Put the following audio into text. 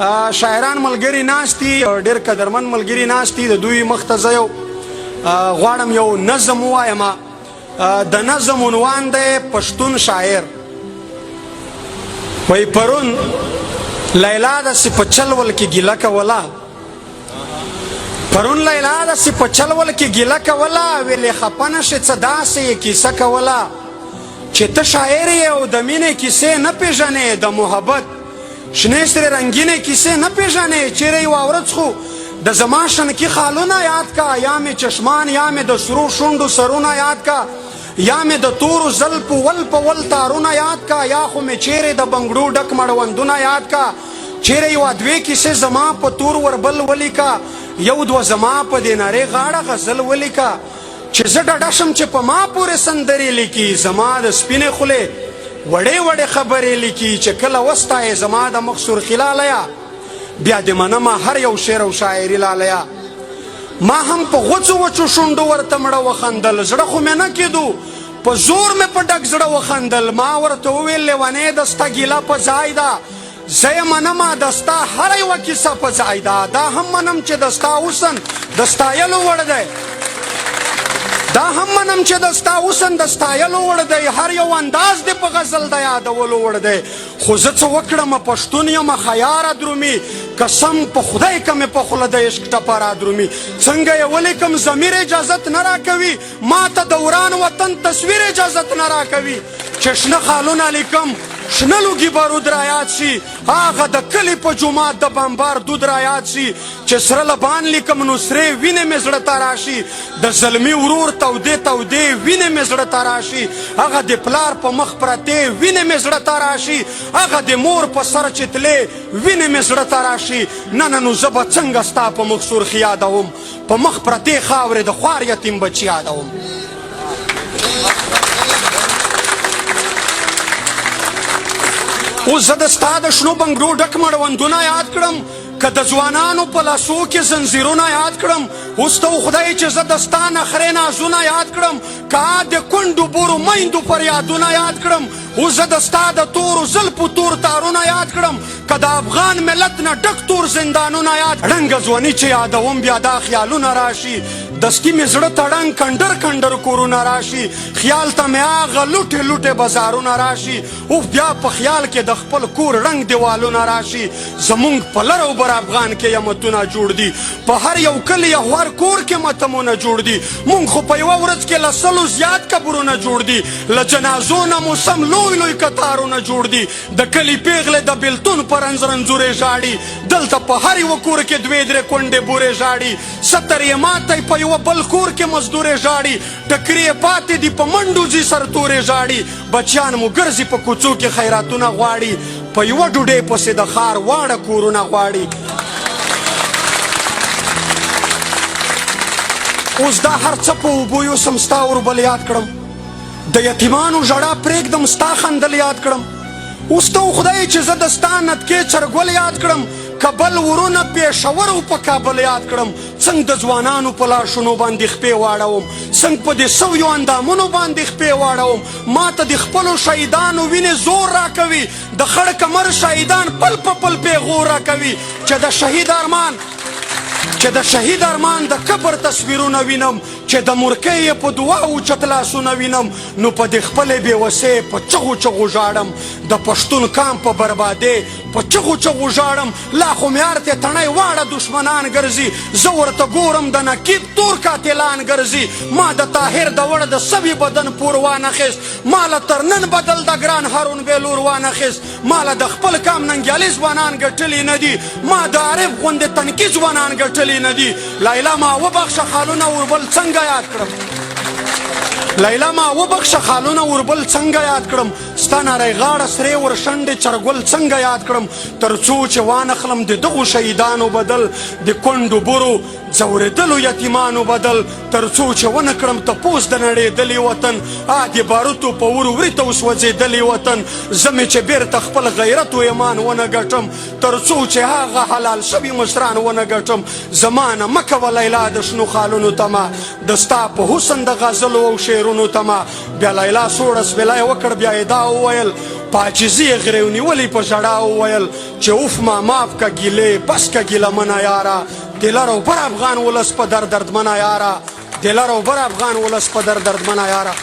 شاعران ملګری ناست دي، ډېر قدرمن ملګري ناست دي. د دوی مخ ته زه غواړم یو نظم ووایم. د نظم عنوان دی پښتون شاعر. وایي پرون لیلا داسې په چلول کې ګیله کوله، پرون لیلا داسې په چلول کې ګیله کوله، ویلې خفه نه شې څه داسې یې کیسه کوله چې ته شاعر یې او د مینې کیسې نه پېژنې، د محبت شنې سرې رنګینې کیسې نه پېژنې. چیرې یوه ورځ خو د زما شنکي خالونه یاد کا، یا مې چشمان یا مې د سرو شونډو سرونه یاد کا، یا مې د تورو زلفو ول په ول تارونه یاد کا، یا خو مې چیرې د بنګړو ډک مړوندونه یاد کا. چیرې یوه دوې کیسې زما په تور وربل ولیکه، یو دوه زما په دې نارې غاړه غزل ولیکه چې زه ډډه شم چې په ما پورې سندرې لیکي، زما د سپینې خولې وړې وړې خبرې لیکي چې کله وستایې زما د مخ سرخي لالیا، بیا دې منمه هر یو شعر او شاعري لالیا. ما هم په غوڅو وچو شونډو ورته مړه وخندل، زړه خو مې نه کېدو په زور مې په ډک زړه وخندل. ما ورته وویل لیونې د ستا ګیله په ځای ده، زه یې منمه د ستا هره یوه کیسه په ځای ده. دا هم منم چې د ستا حسن د ستایلو وړ دی، دا هم منم چې د ستا حسن د ستایلو وړ دی، هر یو انداز دې په غزل د یادولو وړ دی. خو زه څه وکړم پښتون یم خیاره درومي، قسم په خدای که مې په خوله د عشق ټپه را درومي. څنګه یې ولیکم ضمیر اجازت نه راکوي، ما ته د وران وطن تصویر اجازت نه راکوي. چې شنه خالونه لیکم شنه لوګي بارود را یاد شي، هغه د کلي په جومات د بمبار دود را یاد شي. چې سره لبان لیکم نو سرې وینې مې زړه ته راشي، د زلمي ورور تودې تودې وینې مې زړه ته راشي. هغه د پلار په مخ پرتې وینې مې زړه ته راشي، هغه د مور په سر چې تلې وینې مې زړه ته راشي. نه نه نو زه به څنګه ستا په مخ سرخي یادوم، په مخ پرتې خاورې د خوار یتیم بچي یادوم. اوس زه د ستا د شنو بنګړو ډک مړوندونه یاد کړم، که د ځوانانو په لاسو کې زنځیرونه یاد کړم. اوس ته خدای چې زه د ستا نخرې نازونه یاد کړم، که د کونډو بورو میندو فریادونه یاد کړم. اوس زه د ستا د تورو زلفو تور تارونه یاد کړم، که د افغان ملت نه ډک تور زندانونه یاد. ړنګه ځواني چې یادوم بیا دا خیالونه راشي، دستی مې زړه ته ړنګ کنډر کنډر کورونه راشي، خیال ته مې هغه لوټې لوټې بازارونه راشي. اوف بیا په خیال کې د خپل کور رنګ دیوالونه راشي. زمونږ په لر او بر افغان کې یمتونه جوړ دي، په هر یو کلي یا هر کور کې متمونه جوړ دي. مونږ خو په یوه ورځ کې له سلو زیات قبرونه جوړ دي، له جنازو نه مو سم لوی لوی کتارونه جوړ دي. د کلي پیغلې د بېلتون په رنځ رنځورې ژاړي، دلته په هر یوه کور کې دوې درې کونډې بورې ژاړي. ستر یې ماتی په یوه بل کور کې مزدورې ژاړي، ټکرې یې پاتې دي په منډو ځي سرتورې ژاړي. بچیان مو ګرځي په کوڅو کې خیراتونه غواړي، په یوه ډوډۍ پسې د ښار واړه کورونه غواړي. اوس دا هر څه په اوبو یوسم ستا اوربل یاد کړم، د یتیمانو ژړا پرېږدم ستا خندل یاد کړم. اوس ته خدای چې زه د ستا نتکې چرګول یاد کړم، کابل ورونه پېښور او په کابل یاد کړم. څنګه د ځوانانو په لاشونو باندې خپې واړوم، څنګه په دې سویو اندامونو باندې خپې واړوم. ما ته د خپلو شهیدانو وینې زور راکوي، د خړ کمر شهیدان پل په پل پیغور راکوي. چې د شهید ارمان چې د شهید ارمان د قبر تصویرونه وینم، چې د مورکۍ په دعاو چت لاسونه وینم، نو په دې خپلې بېوسۍ په چغو چغو ژاړم. د پښتون قام په بربادۍ په چغو چغو ژاړم. لا خو مې هر ته تڼۍ واړه دشمنان ګرځي، زه ورته ګورم د نقیب تور قاتلان ګرځي. ما د طاهر د وړه د سوي بدن پور وانخیست، ما له تر نن بدل د ګران هارون بېلور وانخیست. ما له د خپل قام ننګیالي ځوانان ګټلي نه دي، ما د عارف غوندې تنکي ځوانان ګټلي نه دي. لیلا ما وبخښه خالونه وربل څنګه یاد کړم، لیلا ما وبخښه خالونه وربل څنګه یاد کړم. ستا نری غاړه سرې ورشنډې چرګل څنګه یاد کړم. تر څو چې وانخلم د دغو شهیدانو بدل، د کونډو برو ځورېدلو یتیمانو بدل. تر څو چې ونه کړم تپوس د نړېدلي وطن، د باروتو په ور وړي ته وسوځېدلي وطن. زه مې چې بېرته خپل غیرت و ایمان ونه ګټم، تر څو چې هغه حلال شوي مشران ونه ګټم. زما نه مه کوه لیلا د شنو خالونو تمه، د ستا په حسن د غزلو او شعرونو تمه. بیا لیلا سوړ اسویلی وکړ، بیا یې دا وویل په عاجزي یې غرې ونیولې په ژړا وویل چې اوف ما ماف که ګیلې بس که ګیله منه یاره دلر او بر افغان ولس په دردمنه یاره دلر او بر افغان ولس په دردمنه یاره